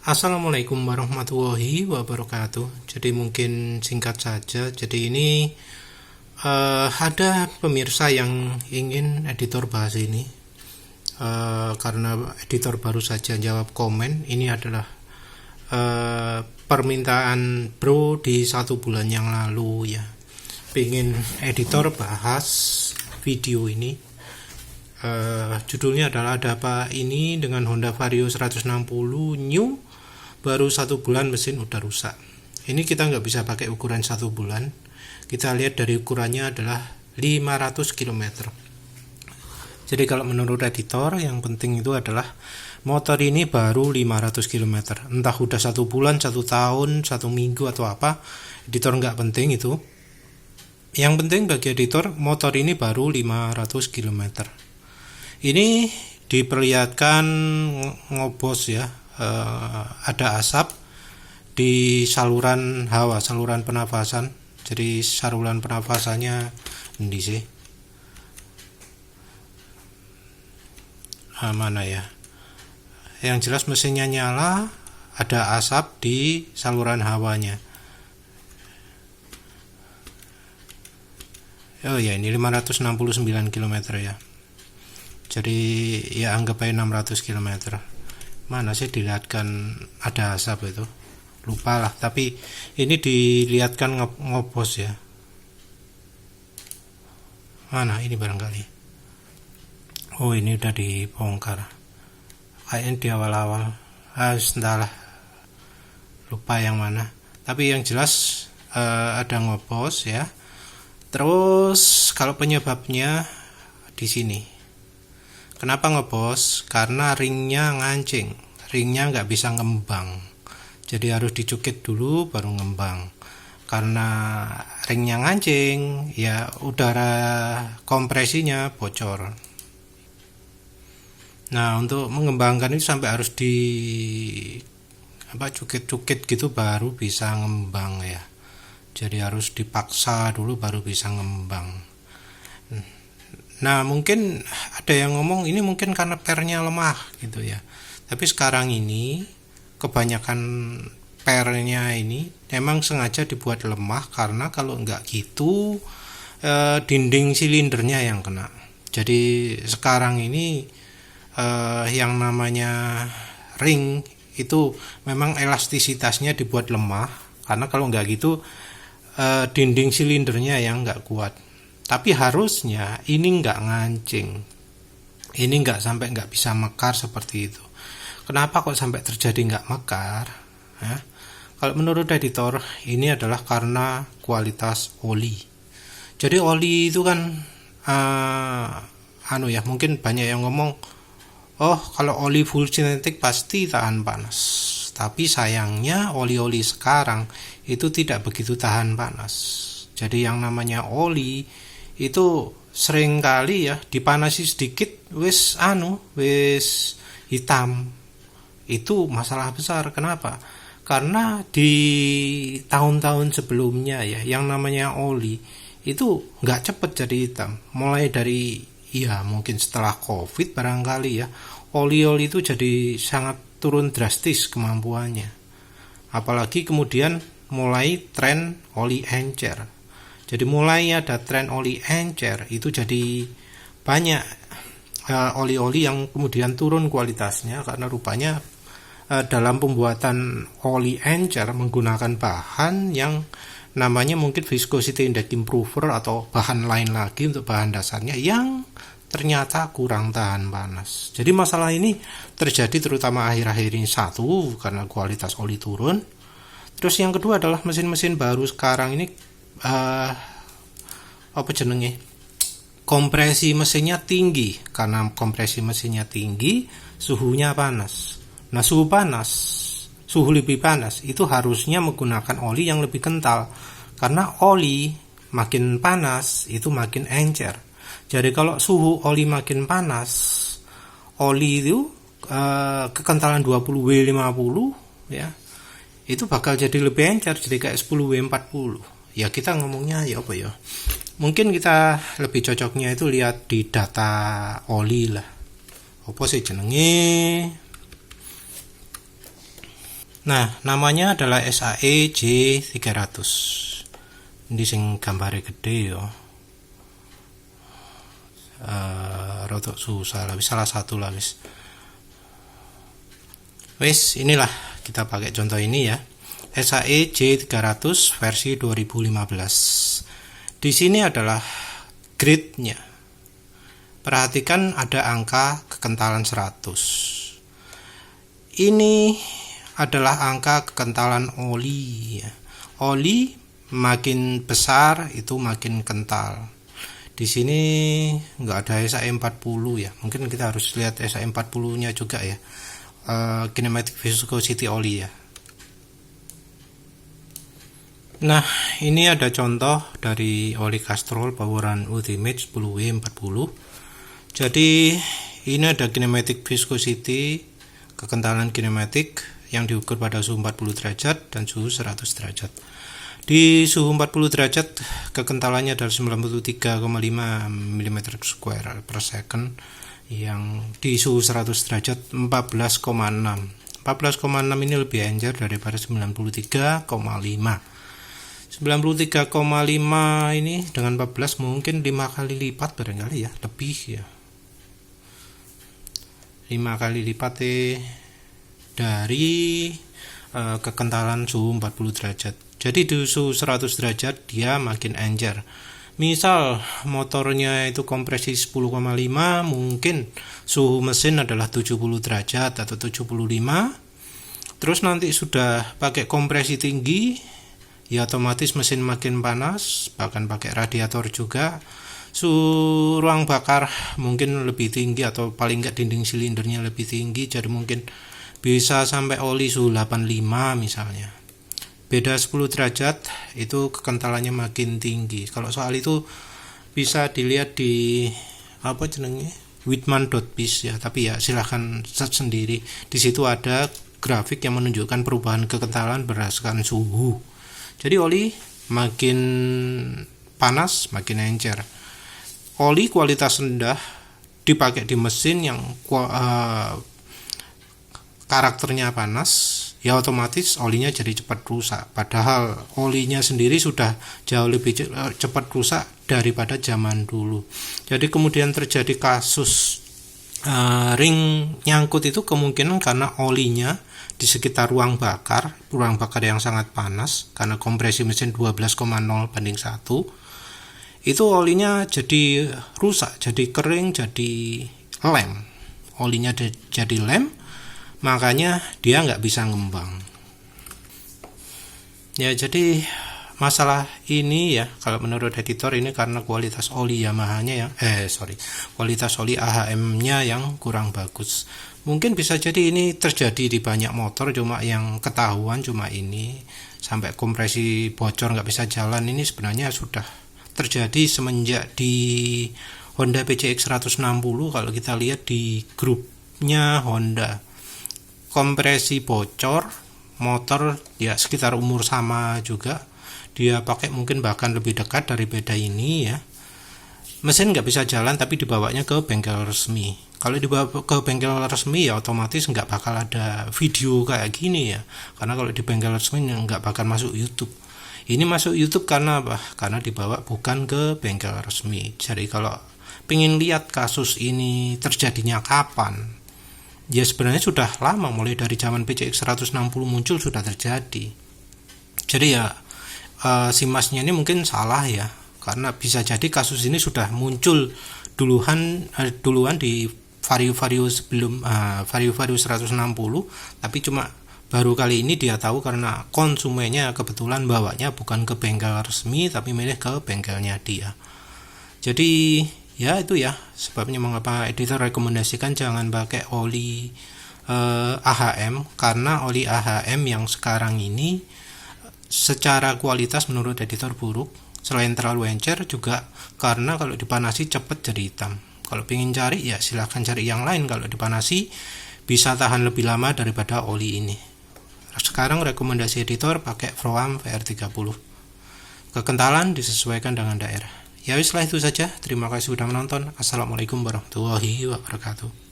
Assalamualaikum warahmatullahi wabarakatuh. Jadi mungkin singkat saja. Jadi ini ada pemirsa yang ingin editor bahas ini. Karena editor baru saja jawab komen. Ini adalah permintaan bro di 1 bulan yang lalu ya. Pengen editor bahas video ini. Judulnya adalah ada apa ini dengan Honda Vario 160 new baru 1 bulan mesin udah rusak. Ini kita nggak bisa pakai ukuran 1 bulan. Kita lihat dari ukurannya adalah 500 km. Jadi kalau menurut editor yang penting itu adalah motor ini baru 500 km. Entah udah 1 bulan, 1 tahun, 1 minggu atau apa, editor nggak penting itu. Yang penting bagi editor motor ini baru 500 km. Ini diperlihatkan ngobos ya, ada asap di saluran hawa, saluran pernafasan. Jadi saluran pernafasannya ini sih, mana ya? Yang jelas mesinnya nyala, ada asap di saluran hawanya. Oh ya, ini 569 km ya. Jadi ya anggap aja 600 km. Mana sih dilihatkan ada asap itu? Lupa lah, tapi ini dilihatkan ngobos ya. Mana ini barangkali? Oh, ini udah dibongkar. Kayaknya di awal-awal. Entahlah. Lupa yang mana. Tapi yang jelas ada ngobos ya. Terus kalau penyebabnya di sini. Kenapa ngebos? Karena ringnya ngancing, ringnya nggak bisa ngembang, jadi harus dicukit dulu baru ngembang. Karena ringnya ngancing, ya udara kompresinya bocor. Nah, untuk mengembangkan itu sampai harus cukit-cukit gitu baru bisa ngembang ya. Jadi harus dipaksa dulu baru bisa ngembang. Nah, mungkin ada yang ngomong ini mungkin karena pernya lemah gitu ya. Tapi sekarang ini kebanyakan pernya ini memang sengaja dibuat lemah karena kalau enggak gitu dinding silindernya yang kena. Jadi sekarang ini yang namanya ring itu memang elastisitasnya dibuat lemah karena kalau enggak gitu dinding silindernya yang enggak kuat. Tapi harusnya ini nggak ngancing, ini nggak bisa mekar seperti itu. Kenapa kok sampai terjadi nggak mekar? Ya? Kalau menurut editor ini adalah karena kualitas oli. Jadi oli itu kan mungkin banyak yang ngomong, oh kalau oli full sintetik pasti tahan panas. Tapi sayangnya oli-oli sekarang itu tidak begitu tahan panas. Jadi yang namanya oli itu sering kali ya dipanasi sedikit wis hitam. Itu masalah besar. Kenapa? Karena di tahun-tahun sebelumnya ya yang namanya oli itu nggak cepet jadi hitam. Mulai dari mungkin setelah COVID barangkali ya, oli-oli itu jadi sangat turun drastis kemampuannya. Apalagi kemudian mulai tren oli encer. Jadi mulai ada tren oli encer, itu jadi banyak oli-oli yang kemudian turun kualitasnya karena rupanya dalam pembuatan oli encer menggunakan bahan yang namanya mungkin viscosity index improver atau bahan lain lagi untuk bahan dasarnya yang ternyata kurang tahan panas. Jadi masalah ini terjadi terutama akhir-akhir ini, satu karena kualitas oli turun. Terus yang kedua adalah mesin-mesin baru sekarang ini kompresi mesinnya tinggi. Karena kompresi mesinnya tinggi, suhunya panas. Nah, suhu lebih panas itu harusnya menggunakan oli yang lebih kental. Karena oli makin panas itu makin encer. Jadi kalau suhu oli makin panas, oli itu kekentalan 20W50 ya, itu bakal jadi lebih encer, jadi kayak 10W40. Ya kita ngomongnya ya apa ya, mungkin kita lebih cocoknya itu lihat di data oli lah. Apa sih jenenge? Nah, namanya adalah SAE J300. Ini sing gambare gede ya. Rotok susah lah, salah satu lah wis. Wis, inilah kita pakai contoh ini ya. SAE J300 versi 2015. Di sini adalah grid-nya. Perhatikan ada angka kekentalan 100. Ini adalah angka kekentalan oli ya. Oli makin besar itu makin kental. Di sini nggak ada SAE 40 ya. Mungkin kita harus lihat SAE 40-nya juga ya. Kinematic viscosity oli ya. Nah, ini ada contoh dari oli Castrol Poweran Ultimate 10W40. Jadi ini ada kinematic viscosity, kekentalan kinematik yang diukur pada suhu 40 derajat dan suhu 100 derajat. Di suhu 40 derajat kekentalannya adalah 93,5 mm2 per second, yang di suhu 100 derajat 14,6. 14,6 ini lebih encer daripada 93,5. 93,5 ini dengan 14 mungkin 5 kali lipat barangkali ya, lebih ya. 5 kali lipat dari kekentalan suhu 40 derajat. Jadi di suhu 100 derajat dia makin encer. Misal motornya itu kompresi 10,5, mungkin suhu mesin adalah 70 derajat atau 75. Terus nanti sudah pakai kompresi tinggi, ya otomatis mesin makin panas, bahkan pakai radiator juga. Suhu ruang bakar mungkin lebih tinggi atau paling enggak dinding silindernya lebih tinggi, jadi mungkin bisa sampai oli suhu 85 misalnya. Beda 10 derajat itu kekentalannya makin tinggi. Kalau soal itu bisa dilihat di Whitman.biz ya, tapi ya silahkan search sendiri. Di situ ada grafik yang menunjukkan perubahan kekentalan berdasarkan suhu. Jadi oli makin panas makin encer. Oli kualitas rendah dipakai di mesin yang karakternya panas, ya otomatis olinya jadi cepat rusak. Padahal olinya sendiri sudah jauh lebih cepat rusak daripada zaman dulu. Jadi kemudian terjadi kasus ring nyangkut itu kemungkinan karena olinya di sekitar ruang bakar yang sangat panas, karena kompresi mesin 12,0:1. Itu olinya jadi rusak, jadi kering, jadi lem. Olinya jadi lem, makanya dia nggak bisa ngembang. Ya, jadi masalah ini ya, kalau menurut editor ini karena kualitas oli Yamaha-nya kualitas oli AHM-nya yang kurang bagus. Mungkin bisa jadi ini terjadi di banyak motor, cuma yang ketahuan cuma ini. Sampai kompresi bocor nggak bisa jalan, ini sebenarnya sudah terjadi semenjak di Honda PCX 160. Kalau kita lihat di grupnya Honda, kompresi bocor, motor ya sekitar umur sama juga, dia pakai mungkin bahkan lebih dekat daripada ini ya. Mesin nggak bisa jalan tapi dibawanya ke bengkel resmi. Kalau dibawa ke bengkel resmi ya otomatis nggak bakal ada video kayak gini ya, karena kalau di bengkel resmi nggak bakal masuk YouTube. Ini masuk YouTube karena apa? Karena dibawa bukan ke bengkel resmi. Jadi kalau pengen lihat kasus ini terjadinya kapan, ya sebenarnya sudah lama, mulai dari zaman PCX 160 muncul sudah terjadi. Jadi ya si masnya ini mungkin salah ya, karena bisa jadi kasus ini sudah muncul duluan di Vario sebelum Vario 160, tapi cuma baru kali ini dia tahu karena konsumennya kebetulan bawanya bukan ke bengkel resmi tapi milih ke bengkelnya dia. Jadi ya itu ya sebabnya mengapa editor rekomendasikan jangan pakai oli AHM, karena oli AHM yang sekarang ini secara kualitas menurut editor buruk. Selain terlalu encer juga karena kalau dipanasi cepat jadi hitam. Kalau pengen cari ya silahkan cari yang lain, kalau dipanasi bisa tahan lebih lama daripada oli ini. Sekarang rekomendasi editor pakai Froam VR30. Kekentalan disesuaikan dengan daerah. Ya wis lah itu saja. Terima kasih sudah menonton. Assalamualaikum warahmatullahi wabarakatuh.